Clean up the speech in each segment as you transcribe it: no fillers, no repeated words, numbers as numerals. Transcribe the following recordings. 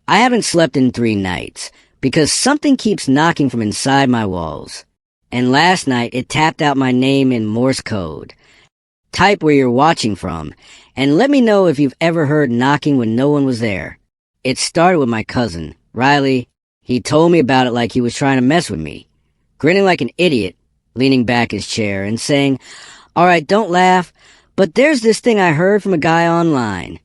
I haven't slept in 3 nights because something keeps knocking from inside my walls. And last night it tapped out my name in Morse code. Type where you're watching from, and let me know if you've ever heard knocking when no one was there. It started with my cousin, Riley. He told me about it like he was trying to mess with me, grinning like an idiot, leaning back his chair and saying, "All right, don't laugh, but there's this thing I heard from a guy online."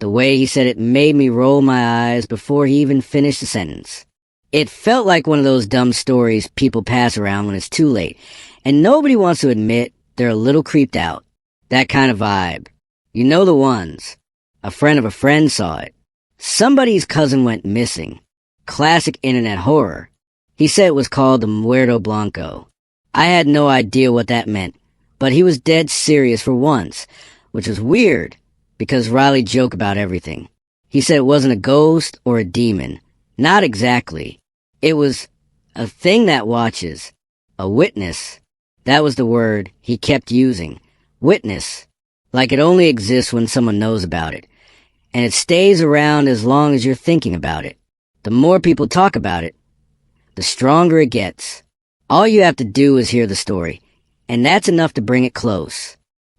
The way he said it made me roll my eyes before he even finished the sentence. It felt like one of those dumb stories people pass around when it's too late, and nobody wants to admit they're a little creeped out. That kind of vibe. You know the ones. A friend of a friend saw it. Somebody's cousin went missing. Classic internet horror. He said it was called the Muerto Blanco. I had no idea what that meant, but he was dead serious for once, which was weird, because Riley joked about everything. He said it wasn't a ghost or a demon. Not exactly. It was a thing that watches. A witness. That was the word he kept using. Witness. Like it only exists when someone knows about it. And it stays around as long as you're thinking about it. The more people talk about it, the stronger it gets. All you have to do is hear the story, and that's enough to bring it close.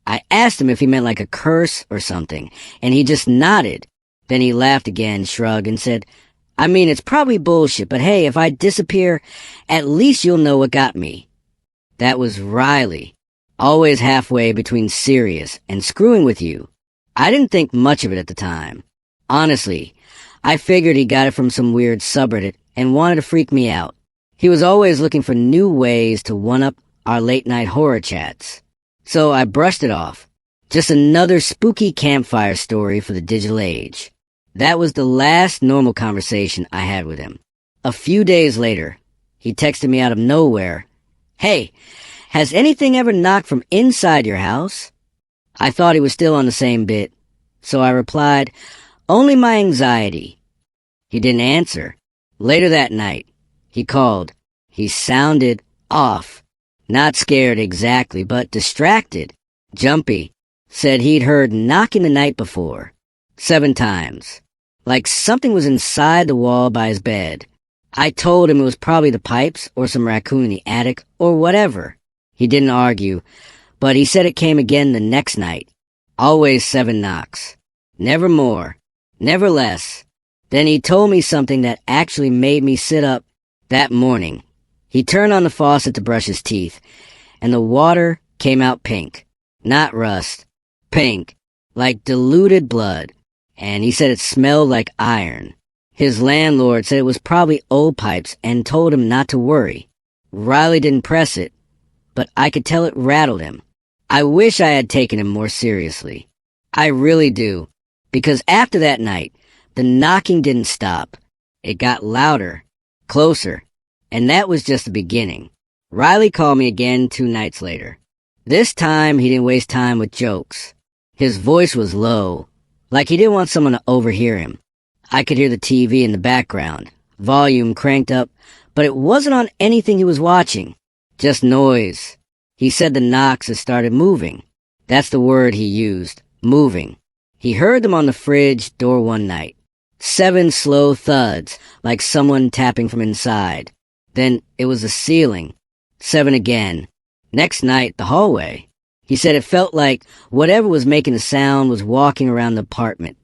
I asked him if he meant like a curse or something, and he just nodded. Then he laughed again, shrugged, and said, "I mean, it's probably bullshit, but hey, if I disappear, at least you'll know what got me." That was Riley, always halfway between serious and screwing with you. I didn't think much of it at the time. Honestly, I figured he got it from some weird subreddit and wanted to freak me out. He was always looking for new ways to one-up our late-night horror chats. So I brushed it off. Just another spooky campfire story for the digital age. That was the last normal conversation I had with him. A few days later, he texted me out of nowhere, "Hey, has anything ever knocked from inside your house?" I thought he was still on the same bit, so I replied, "Only my anxiety." He didn't answer. Later that night, he called. He sounded off. Not scared exactly, but distracted. Jumpy. Said he'd heard knocking the night before. 7 times. Like something was inside the wall by his bed. I told him it was probably the pipes or some raccoon in the attic or whatever. He didn't argue, but he said it came again the next night. Always 7 knocks. Never more. Never less. Then he told me something that actually made me sit up that morning. He turned on the faucet to brush his teeth, and the water came out pink. Not rust. Pink. Like diluted blood. And he said it smelled like iron. His landlord said it was probably old pipes and told him not to worry. Riley didn't press it, but I could tell it rattled him. I wish I had taken him more seriously. I really do. Because after that night, the knocking didn't stop. It got louder, closer, and that was just the beginning. Riley called me again 2 nights later. This time, he didn't waste time with jokes. His voice was low, like he didn't want someone to overhear him. I could hear the TV in the background, volume cranked up, but it wasn't on anything he was watching. Just noise. He said the knocks had started moving. That's the word he used, moving. He heard them on the fridge door one night. 7 slow thuds, like someone tapping from inside. Then it was the ceiling. 7 again. Next night, the hallway. He said it felt like whatever was making the sound was walking around the apartment,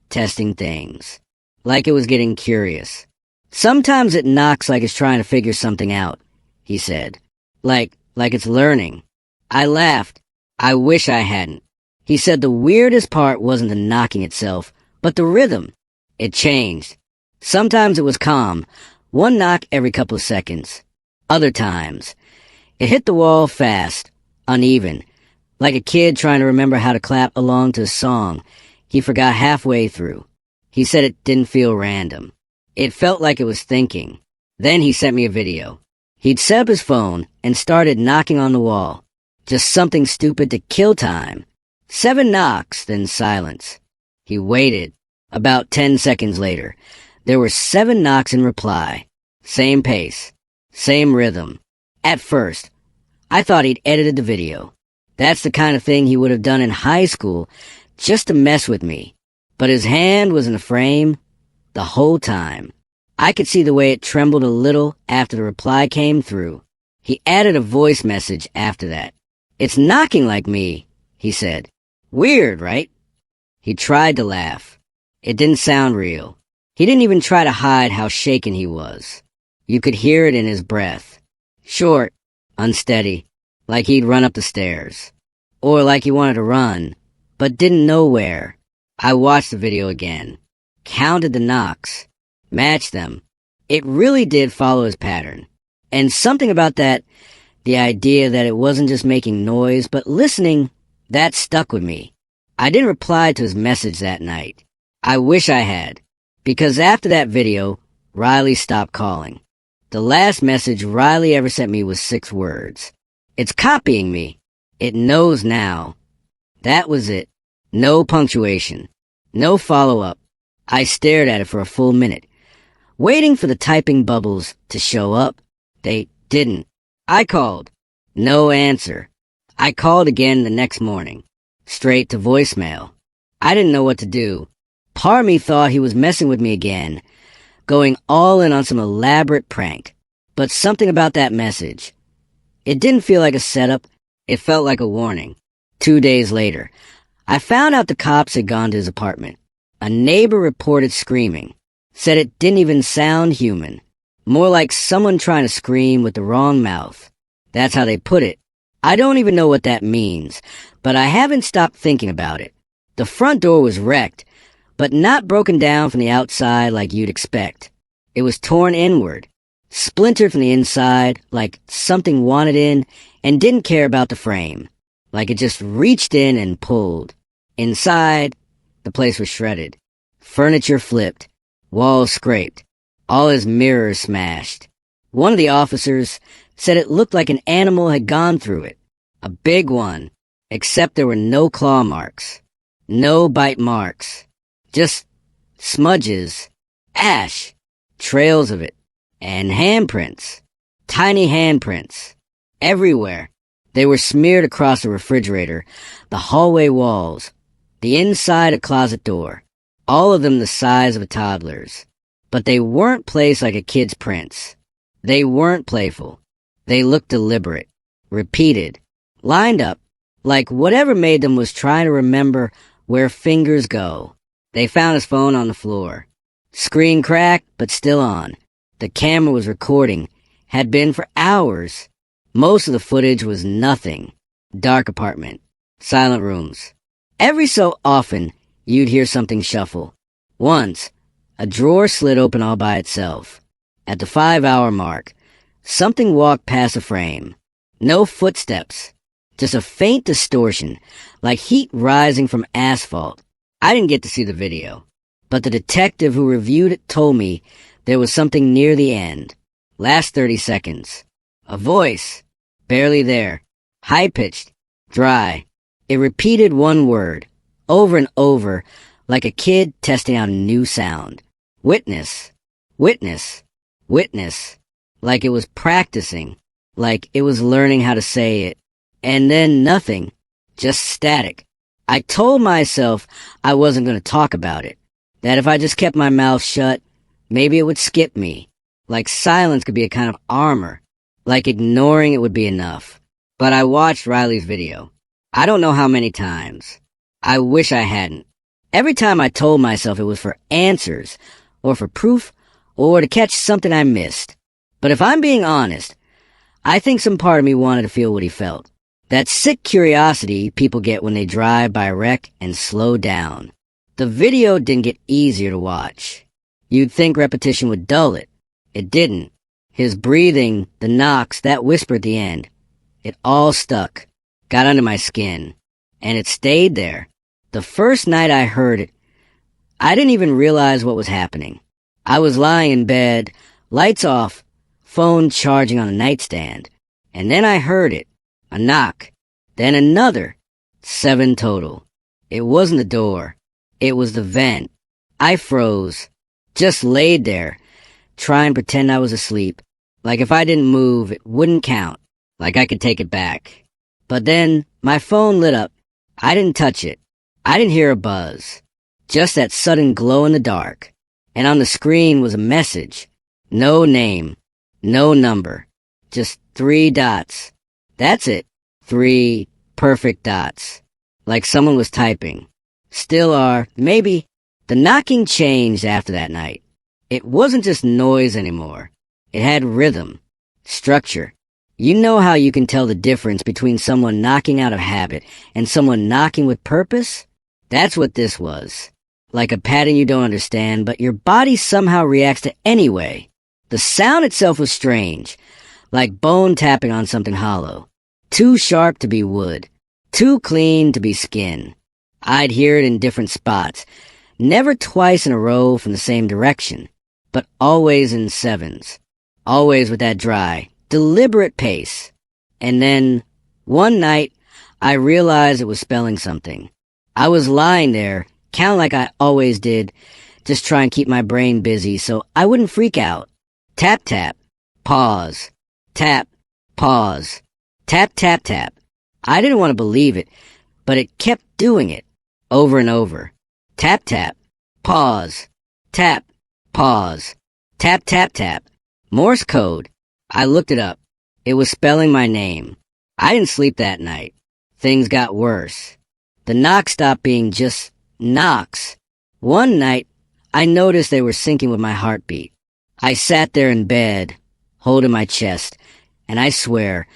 testing things. Like it was getting curious. Sometimes it knocks like it's trying to figure something out, he said. Like it's learning. I laughed. I wish I hadn't. He said the weirdest part wasn't the knocking itself, but the rhythm. It changed. Sometimes it was calm, 1 knock every couple of seconds. Other times, it hit the wall fast, uneven, like a kid trying to remember how to clap along to a song he forgot halfway through. He said it didn't feel random. It felt like it was thinking. Then he sent me a video. He'd set up his phone and started knocking on the wall. Just something stupid to kill time. 7 knocks, then silence. He waited. About 10 seconds later, there were 7 knocks in reply. Same pace. Same rhythm. At first, I thought he'd edited the video. That's the kind of thing he would have done in high school just to mess with me. But his hand was in the frame, The whole time. I could see the way it trembled a little after the reply came through. He added a voice message after that. "It's knocking like me," he said. "Weird, right?" He tried to laugh. It didn't sound real. He didn't even try to hide how shaken he was. You could hear it in his breath. Short, unsteady, like he'd run up the stairs. Or like he wanted to run, but didn't know where. I watched the video again. Counted the knocks. Matched them. It really did follow his pattern. And something about that, the idea that it wasn't just making noise, but listening, that stuck with me. I didn't reply to his message that night. I wish I had. Because after that video, Riley stopped calling. The last message Riley ever sent me was 6 words. "It's copying me. It knows now." That was it. No punctuation. No follow-up. I stared at it for a full minute, waiting for the typing bubbles to show up. They didn't. I called. No answer. I called again the next morning. Straight to voicemail. I didn't know what to do. Part of me thought he was messing with me again, going all in on some elaborate prank. But something about that message. It didn't feel like a setup. It felt like a warning. 2 days later, I found out the cops had gone to his apartment. A neighbor reported screaming. Said it didn't even sound human. More like someone trying to scream with the wrong mouth. That's how they put it. I don't even know what that means, but I haven't stopped thinking about it. The front door was wrecked, but not broken down from the outside like you'd expect. It was torn inward, splintered from the inside like something wanted in and didn't care about the frame. Like it just reached in and pulled. Inside, the place was shredded. Furniture flipped. Walls scraped. All his mirrors smashed. One of the officers said it looked like an animal had gone through it. A big one. Except there were no claw marks. No bite marks. Just smudges. Ash. Trails of it. And handprints. Tiny handprints. Everywhere. They were smeared across the refrigerator, the hallway walls, the inside a closet door, all of them the size of a toddler's. But they weren't placed like a kid's prints. They weren't playful. They looked deliberate, repeated, lined up, like whatever made them was trying to remember where fingers go. They found his phone on the floor. Screen cracked, but still on. The camera was recording, had been for hours. Most of the footage was nothing. Dark apartment. Silent rooms. Every so often, you'd hear something shuffle. Once, a drawer slid open all by itself. At the 5-hour mark, something walked past a frame. No footsteps. Just a faint distortion, like heat rising from asphalt. I didn't get to see the video, but the detective who reviewed it told me there was something near the end. Last 30 seconds. A voice. Barely there. High-pitched. Dry. It repeated one word. Over and over. Like a kid testing out a new sound. Witness. Witness. Witness. Like it was practicing. Like it was learning how to say it. And then nothing. Just static. I told myself I wasn't going to talk about it. That if I just kept my mouth shut, maybe it would skip me. Like silence could be a kind of armor. Like ignoring it would be enough. But I watched Riley's video. I don't know how many times. I wish I hadn't. Every time I told myself it was for answers, or for proof, or to catch something I missed. But if I'm being honest, I think some part of me wanted to feel what he felt. That sick curiosity people get when they drive by a wreck and slow down. The video didn't get easier to watch. You'd think repetition would dull it. It didn't. His breathing, the knocks, that whisper at the end. It all stuck. Got under my skin. And it stayed there. The first night I heard it, I didn't even realize what was happening. I was lying in bed, lights off, phone charging on a nightstand. And then I heard it. A knock. Then another. 7 total. It wasn't the door. It was the vent. I froze. Just laid there. Try and pretend I was asleep. Like if I didn't move, it wouldn't count. Like I could take it back. But then, my phone lit up. I didn't touch it. I didn't hear a buzz. Just that sudden glow in the dark. and on the screen was a message. No name, no number, just 3 dots. That's it. 3 perfect dots. Like someone was typing. Still are, maybe. The knocking changed after that night. It wasn't just noise anymore. It had rhythm, structure. You know how you can tell the difference between someone knocking out of habit and someone knocking with purpose? That's what this was. Like a pattern you don't understand, but your body somehow reacts to anyway. The sound itself was strange, like bone tapping on something hollow. Too sharp to be wood, too clean to be skin. I'd hear it in different spots, never twice in a row from the same direction, but always in 7s, always with that dry, deliberate pace. And then, one night, I realized it was spelling something. I was lying there, kind of like I always did, just trying to keep my brain busy so I wouldn't freak out. Tap, tap, pause, tap, pause, tap, tap, tap. I didn't want to believe it, but it kept doing it, over and over. Tap, tap, pause, tap, pause, tap, tap, tap. Morse code. I looked it up. It was spelling my name. I didn't sleep that night. Things got worse. The knocks stopped being just knocks. One night, I noticed they were syncing with my heartbeat. I sat there in bed, holding my chest, and I swear,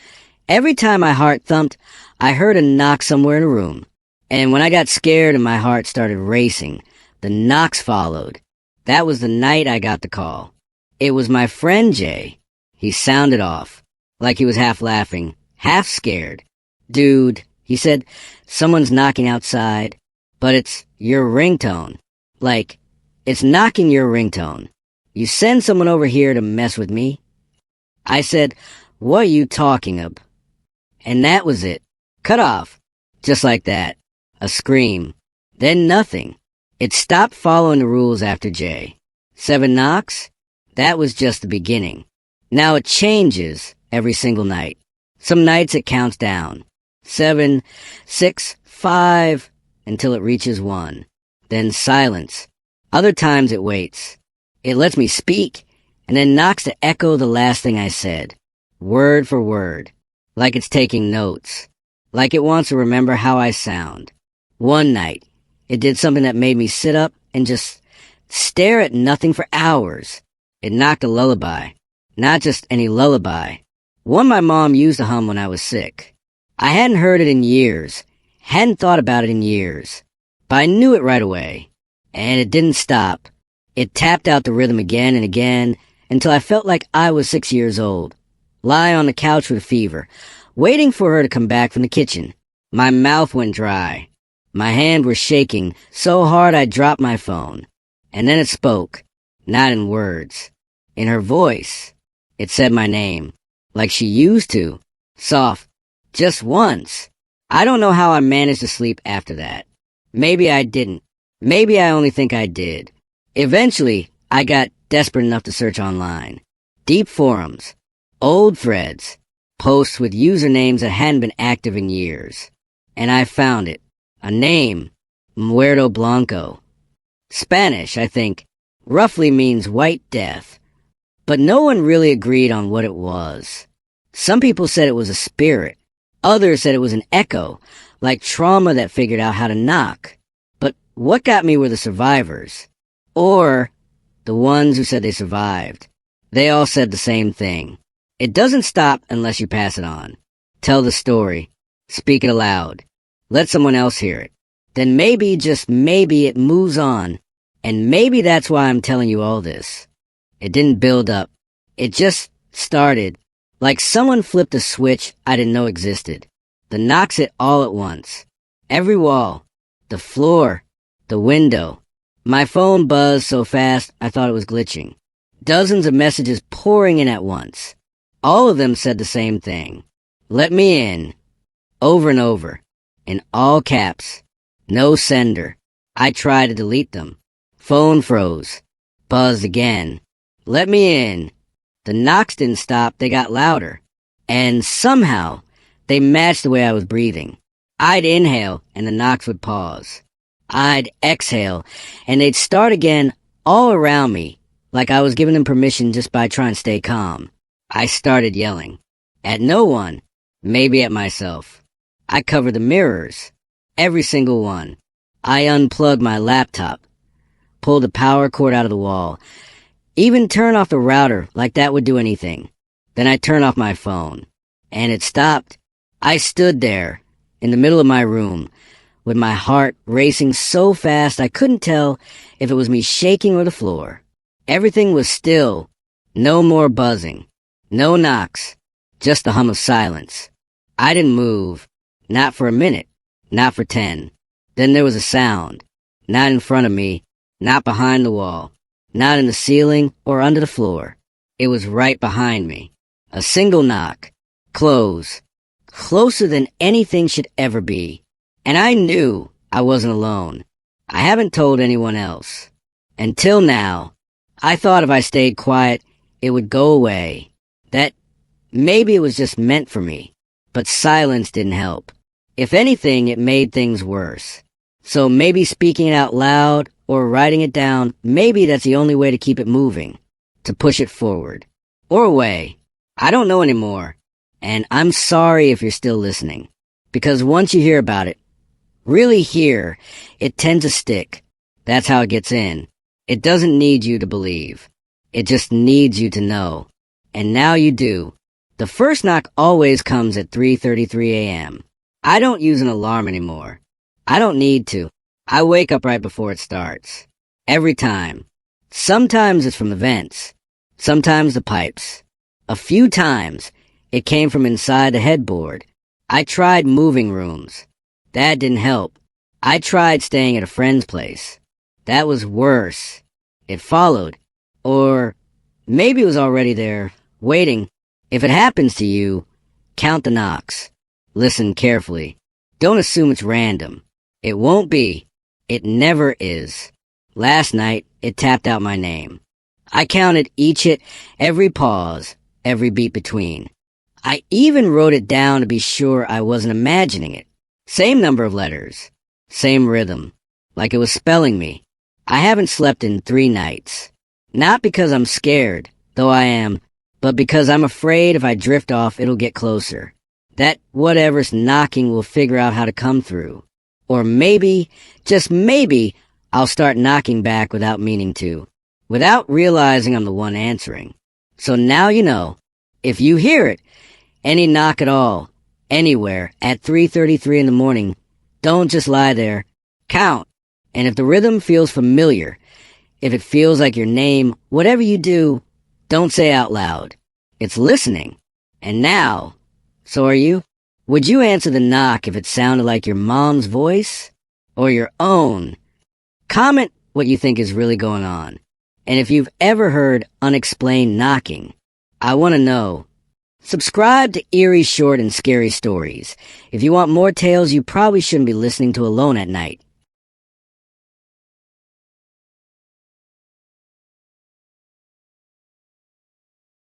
every time my heart thumped, I heard a knock somewhere in the room. And when I got scared and my heart started racing, the knocks followed. That was the night I got the call. It was my friend Jay. He sounded off, like he was half laughing, half scared. Dude, he said, someone's knocking outside, but it's your ringtone. Like, it's knocking your ringtone. You send someone over here to mess with me? I said, what are you talking of? And that was it. Cut off. Just like that. A scream. Then nothing. It stopped following the rules after Jay. 7 knocks? That was just the beginning. Now it changes every single night. Some nights it counts down. 7, 6, 5, until it reaches 1. Then silence. Other times it waits. It lets me speak, and then knocks to echo the last thing I said. Word for word. Like it's taking notes. Like it wants to remember how I sound. One night, it did something that made me sit up and just stare at nothing for hours. It knocked a lullaby. Not just any lullaby. One my mom used to hum when I was sick. I hadn't heard it in years. Hadn't thought about it in years. But I knew it right away. And it didn't stop. It tapped out the rhythm again and again until I felt like I was 6 years old. Lie on the couch with a fever, waiting for her to come back from the kitchen. My mouth went dry. My hand was shaking so hard I dropped my phone. And then it spoke, not in words. In her voice, it said my name, like she used to, soft, just once. I don't know how I managed to sleep after that. Maybe I didn't. Maybe I only think I did. Eventually, I got desperate enough to search online. Deep forums, old threads, posts with usernames that hadn't been active in years. And I found it. A name, Muerto Blanco. Spanish, I think, roughly means white death. But no one really agreed on what it was. Some people said it was a spirit. Others said it was an echo, like trauma that figured out how to knock. But what got me were the survivors. Or the ones who said they survived. They all said the same thing. It doesn't stop unless you pass it on. Tell the story. Speak it aloud. Let someone else hear it. Then maybe, just maybe, it moves on. And maybe that's why I'm telling you all this. It didn't build up. It just started. Like someone flipped a switch I didn't know existed. The knocks it all at once. Every wall. The floor. The window. My phone buzzed so fast I thought it was glitching. Dozens of messages pouring in at once. All of them said the same thing. Let me in. Over and over. In all caps. No sender. I tried to delete them. Phone froze. Buzzed again. Let me in. The knocks didn't stop, they got louder. And somehow, they matched the way I was breathing. I'd inhale, and the knocks would pause. I'd exhale, and they'd start again all around me, like I was giving them permission just by trying to stay calm. I started yelling. At no one, maybe at myself. I covered the mirrors, every single one. I unplugged my laptop, pulled the power cord out of the wall, even turned off the router like that would do anything. Then I turned off my phone, and it stopped. I stood there, in the middle of my room, with my heart racing so fast I couldn't tell if it was me shaking or the floor. Everything was still, no more buzzing, no knocks, just the hum of silence. I didn't move, not for a minute, not for 10. Then there was a sound, not in front of me, not behind the wall, not in the ceiling or under the floor. It was right behind me. A single knock, close, closer than anything should ever be. And I knew I wasn't alone. I haven't told anyone else. Until now, I thought if I stayed quiet, it would go away. That maybe it was just meant for me. But silence didn't help. If anything, it made things worse. So maybe speaking it out loud or writing it down, maybe that's the only way to keep it moving, to push it forward. Or away. I don't know anymore. And I'm sorry if you're still listening. Because once you hear about it, really hear, it tends to stick. That's how it gets in. It doesn't need you to believe. It just needs you to know. And now you do. The first knock always comes at 3:33 a.m. I don't use an alarm anymore. I don't need to. I wake up right before it starts. Every time. Sometimes it's from the vents. Sometimes the pipes. A few times, it came from inside the headboard. I tried moving rooms. That didn't help. I tried staying at a friend's place. That was worse. It followed. Or maybe it was already there, waiting. If it happens to you, count the knocks. Listen carefully. Don't assume it's random. It won't be. It never is. Last night, it tapped out my name. I counted each hit, every pause, every beat between. I even wrote it down to be sure I wasn't imagining it. Same number of letters. Same rhythm. Like it was spelling me. I haven't slept in 3 nights. Not because I'm scared, though I am, but because I'm afraid if I drift off, it'll get closer. That whatever's knocking will figure out how to come through. Or maybe, just maybe, I'll start knocking back without meaning to, without realizing I'm the one answering. So now you know. If you hear it, any knock at all, anywhere, at 3:33 in the morning, don't just lie there. Count. And if the rhythm feels familiar, if it feels like your name, whatever you do, don't say out loud. It's listening. And now, so are you? Would you answer the knock if it sounded like your mom's voice? Or your own? Comment what you think is really going on. And if you've ever heard unexplained knocking, I want to know. Subscribe to Eerie Short and Scary Stories. If you want more tales you probably shouldn't be listening to alone at night.